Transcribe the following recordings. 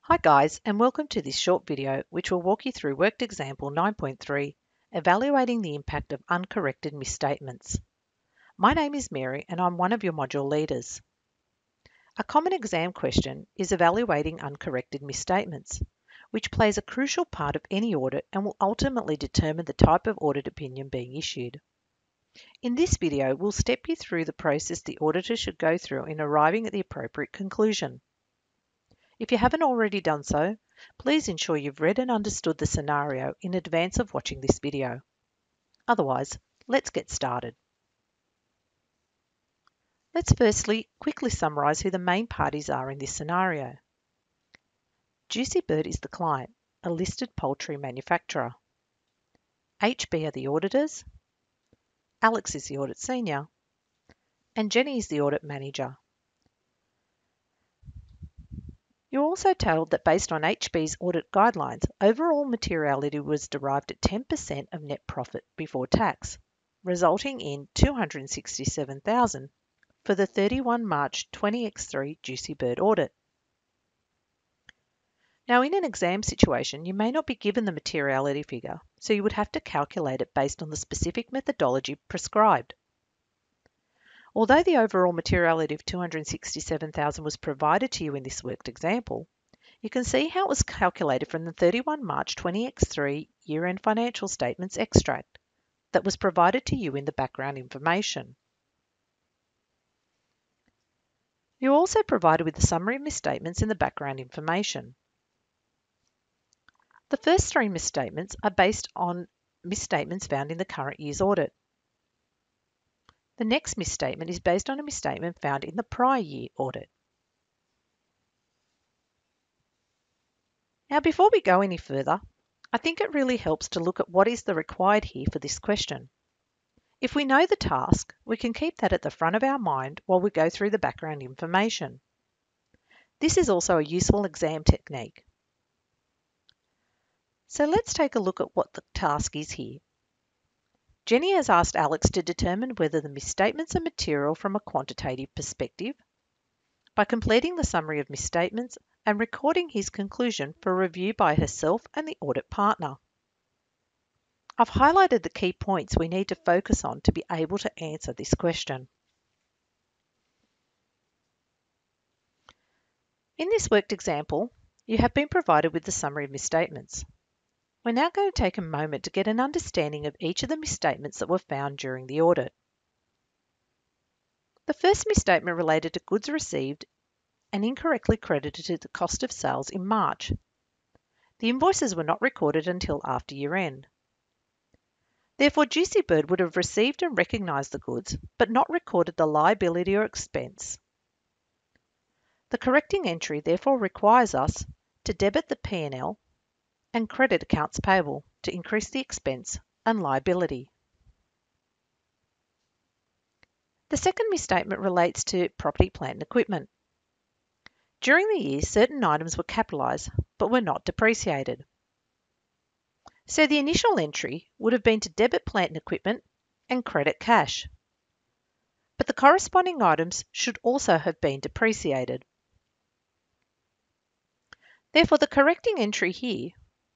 Hi guys, and welcome to this short video which will walk you through worked example 9.3, evaluating the impact of uncorrected misstatements. My name is Mary and I'm one of your module leaders. A common exam question is evaluating uncorrected misstatements, which plays a crucial part of any audit and will ultimately determine the type of audit opinion being issued. In this video, we'll step you through the process the auditor should go through in arriving at the appropriate conclusion. If you haven't already done so, please ensure you've read and understood the scenario in advance of watching this video. Otherwise, let's get started. Let's firstly quickly summarise who the main parties are in this scenario. Juicy Bird is the client, a listed poultry manufacturer. HB are the auditors, Alex is the audit senior, and Jenny is the audit manager. You're also told that based on HB's audit guidelines, overall materiality was derived at 10% of net profit before tax, resulting in $267,000 for the 31 March 20X3 Juicy Bird audit. Now, in an exam situation, you may not be given the materiality figure, so you would have to calculate it based on the specific methodology prescribed. Although the overall materiality of $267,000 was provided to you in this worked example, you can see how it was calculated from the 31 March 20X3 year-end financial statements extract that was provided to you in the background information. You're also provided with a summary of misstatements in the background information. The first three misstatements are based on misstatements found in the current year's audit. The next misstatement is based on a misstatement found in the prior year audit. Now, before we go any further, I think it really helps to look at what is the required here for this question. If we know the task, we can keep that at the front of our mind while we go through the background information. This is also a useful exam technique. So let's take a look at what the task is here. Jenny has asked Alex to determine whether the misstatements are material from a quantitative perspective by completing the summary of misstatements and recording his conclusion for review by herself and the audit partner. I've highlighted the key points we need to focus on to be able to answer this question. In this worked example, you have been provided with the summary of misstatements. We're now going to take a moment to get an understanding of each of the misstatements that were found during the audit. The first misstatement related to goods received and incorrectly credited to the cost of sales in March. The invoices were not recorded until after year-end. Therefore, Juicy Bird would have received and recognised the goods, but not recorded the liability or expense. The correcting entry therefore requires us to debit the P&L and credit accounts payable to increase the expense and liability. The second misstatement relates to property, plant and equipment. During the year, certain items were capitalised but were not depreciated. So the initial entry would have been to debit plant and equipment and credit cash. But the corresponding items should also have been depreciated. Therefore, the correcting entry here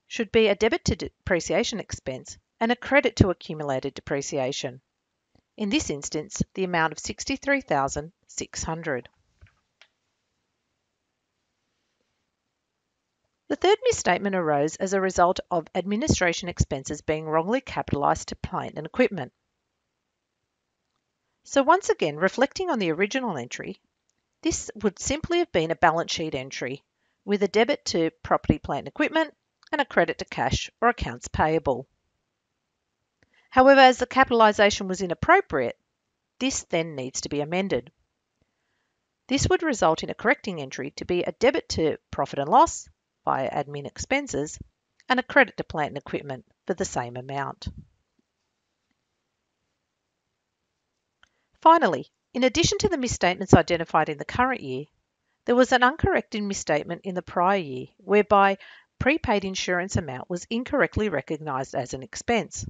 should be a debit to depreciation expense and a credit to accumulated depreciation. In this instance, the amount of $63,600. The third misstatement arose as a result of administration expenses being wrongly capitalised to plant and equipment. So once again, reflecting on the original entry, this would simply have been a balance sheet entry with a debit to property, plant and equipment and a credit to cash or accounts payable. However, as the capitalisation was inappropriate, this then needs to be amended. This would result in a correcting entry to be a debit to profit and loss via admin expenses and a credit to plant and equipment for the same amount. Finally, in addition to the misstatements identified in the current year, there was an uncorrected misstatement in the prior year whereby prepaid insurance amount was incorrectly recognised as an expense.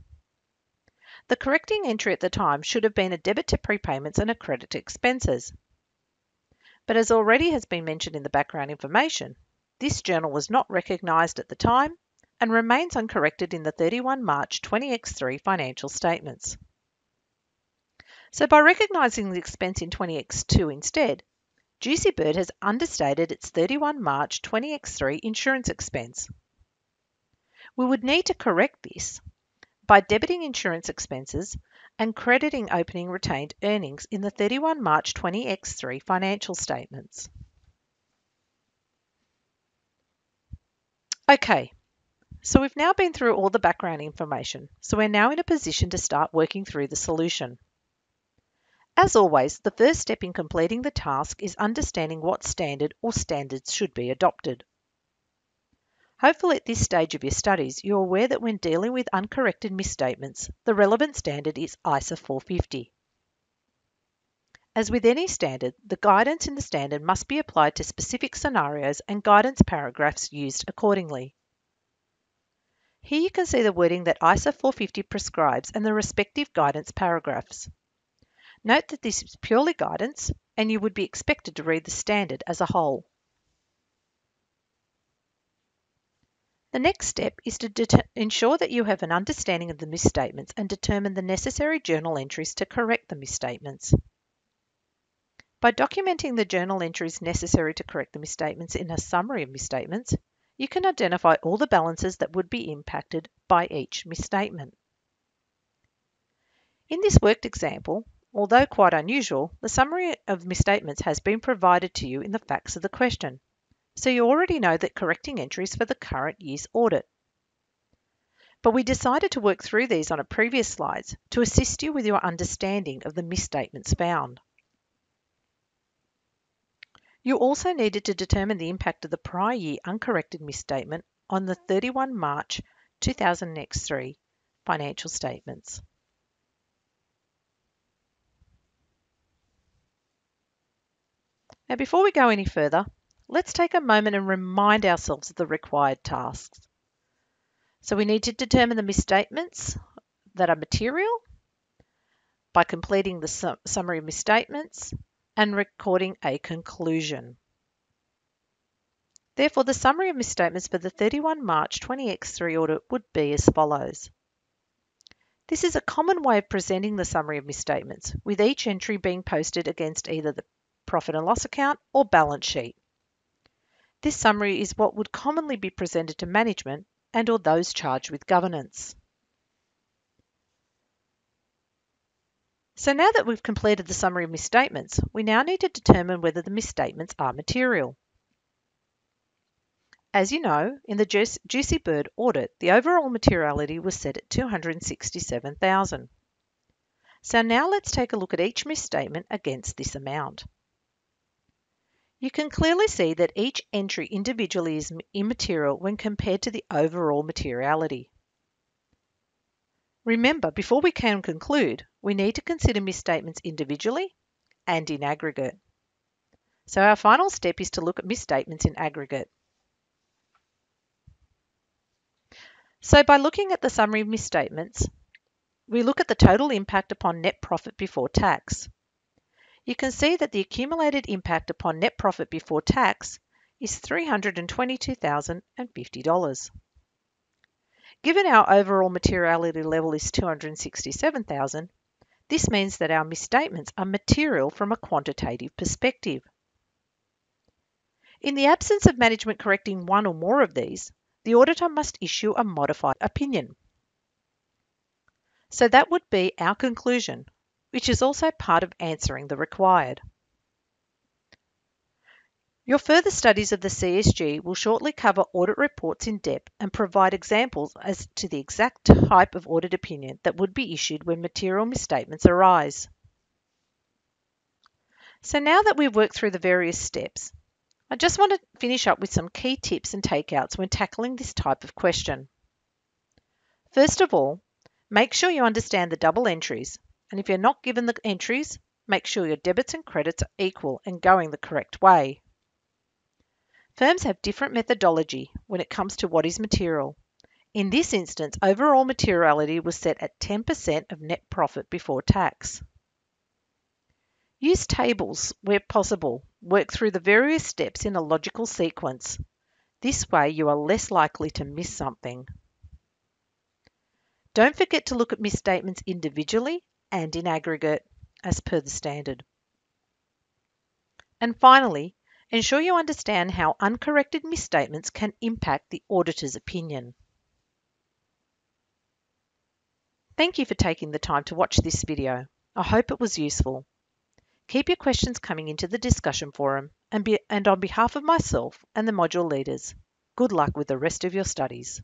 The correcting entry at the time should have been a debit to prepayments and a credit to expenses. But as already has been mentioned in the background information, This journal was not recognised at the time and remains uncorrected in the 31 March 20X3 financial statements. So by recognising the expense in 20X2 instead, Juicy Bird has understated its 31 March 20X3 insurance expense. We would need to correct this by debiting insurance expenses and crediting opening retained earnings in the 31 March 20X3 financial statements. Okay, so we've now been through all the background information, so we're now in a position to start working through the solution. As always, the first step in completing the task is understanding what standard or standards should be adopted. Hopefully at this stage of your studies, you're aware that when dealing with uncorrected misstatements, the relevant standard is ISA 450. As with any standard, the guidance in the standard must be applied to specific scenarios and guidance paragraphs used accordingly. Here you can see the wording that ISA 450 prescribes and the respective guidance paragraphs. Note that this is purely guidance and you would be expected to read the standard as a whole. The next step is to ensure that you have an understanding of the misstatements and determine the necessary journal entries to correct the misstatements. By documenting the journal entries necessary to correct the misstatements in a summary of misstatements, you can identify all the balances that would be impacted by each misstatement. In this worked example, although quite unusual, the summary of misstatements has been provided to you in the facts of the question, so you already know that correcting entries for the current year's audit. But we decided to work through these on a previous slides to assist you with your understanding of the misstatements found. You also needed to determine the impact of the prior year uncorrected misstatement on the 31 March 2003 financial statements. Now, before we go any further, let's take a moment and remind ourselves of the required tasks. So we need to determine the misstatements that are material by completing the summary of misstatements and recording a conclusion. Therefore, the summary of misstatements for the 31 March 20X3 audit would be as follows. This is a common way of presenting the summary of misstatements, with each entry being posted against either the profit and loss account or balance sheet. This summary is what would commonly be presented to management and or those charged with governance. So now that we've completed the summary of misstatements, we now need to determine whether the misstatements are material. As you know, in the Juicy Bird audit, the overall materiality was set at $267,000. So now let's take a look at each misstatement against this amount. You can clearly see that each entry individually is immaterial when compared to the overall materiality. Remember, before we can conclude, we need to consider misstatements individually and in aggregate. So our final step is to look at misstatements in aggregate. So by looking at the summary of misstatements, we look at the total impact upon net profit before tax. You can see that the accumulated impact upon net profit before tax is $322,050. Given our overall materiality level is $267,000, this means that our misstatements are material from a quantitative perspective. In the absence of management correcting one or more of these, the auditor must issue a modified opinion. So that would be our conclusion, which is also part of answering the required. Your further studies of the CSG will shortly cover audit reports in depth and provide examples as to the exact type of audit opinion that would be issued when material misstatements arise. So now that we've worked through the various steps, I just want to finish up with some key tips and takeouts when tackling this type of question. First of all, make sure you understand the double entries, and if you're not given the entries, make sure your debits and credits are equal and going the correct way. Firms have different methodology when it comes to what is material. In this instance, overall materiality was set at 10% of net profit before tax. Use tables where possible. Work through the various steps in a logical sequence. This way you are less likely to miss something. Don't forget to look at misstatements individually and in aggregate as per the standard. And finally, ensure you understand how uncorrected misstatements can impact the auditor's opinion. Thank you for taking the time to watch this video. I hope it was useful. Keep your questions coming into the discussion forum, and on behalf of myself and the module leaders, good luck with the rest of your studies.